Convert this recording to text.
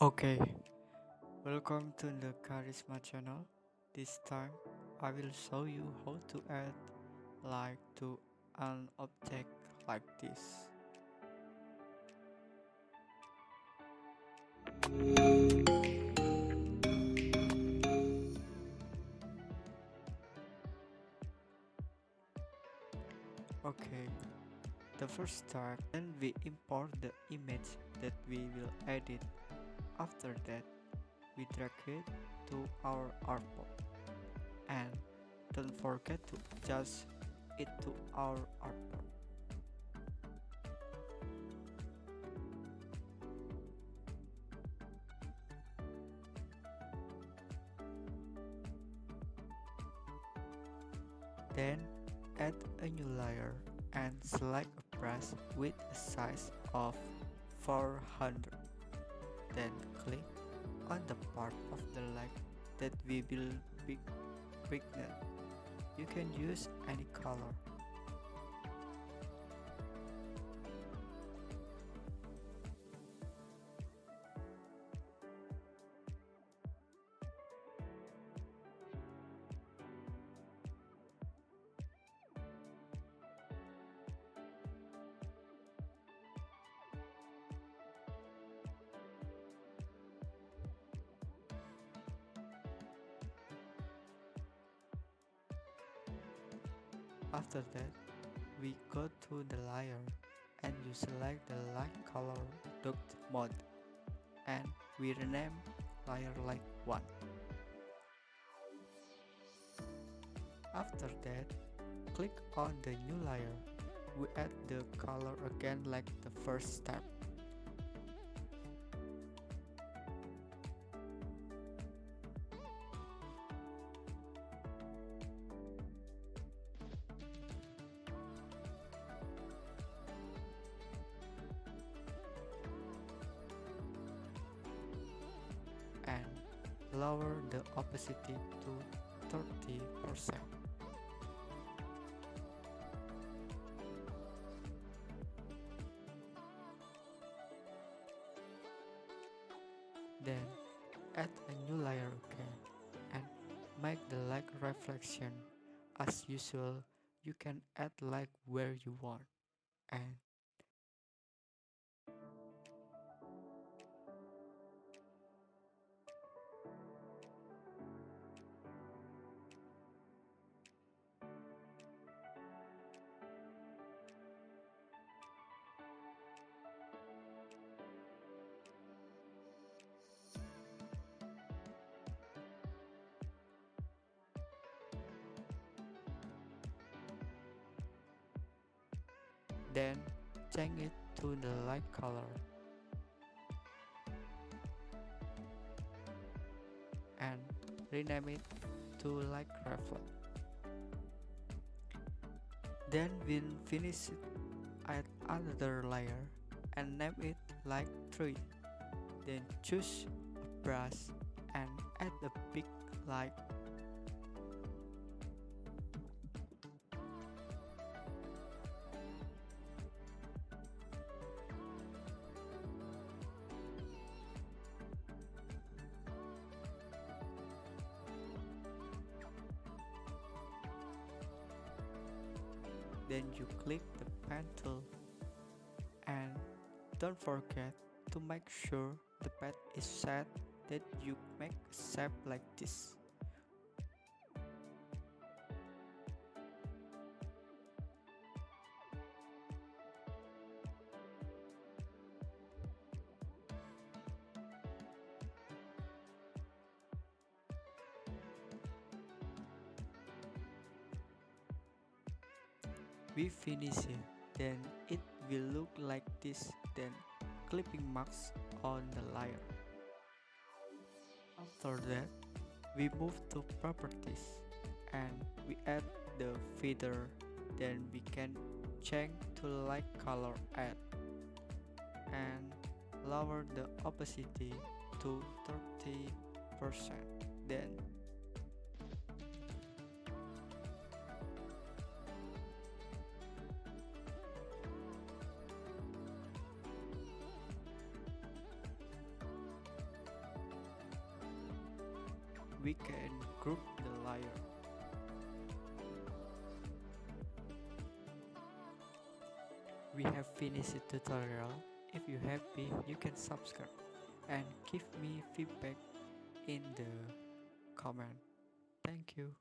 Okay, welcome to the Charisma channel. This time I will show you how to add light to an object like this. Okay, the first step, then we import the image that we will edit. After that, we drag it to our artboard. And don't forget to adjust it to our artboard. Then add a new layer and select a brush with a size of 400. Then click on the part of the leg that we will brighten. You can use any color. After that, we go to the layer and you select the light color duct mode and we rename layer light 1. After that, click on the new layer. We add the color again like the first step. And lower the opacity to 30%. Then add a new layer again and make the light reflection. As usual, you can add light where you want and then change it to the light color and rename it to light reflect. Then we'll finish it, add another layer and name it light 3. Then choose a brush and add a big light. Then you click the pen tool and don't forget to make sure the pad is set that you make a shape like this. We finish it, then it will look like this, then clipping marks on the layer. After that, we move to properties and we add the feather, then we can change to light color add and lower the opacity to 30%. Then we can group the layer. We have finished the tutorial. If you're happy, you can subscribe and give me feedback in the comment. Thank you.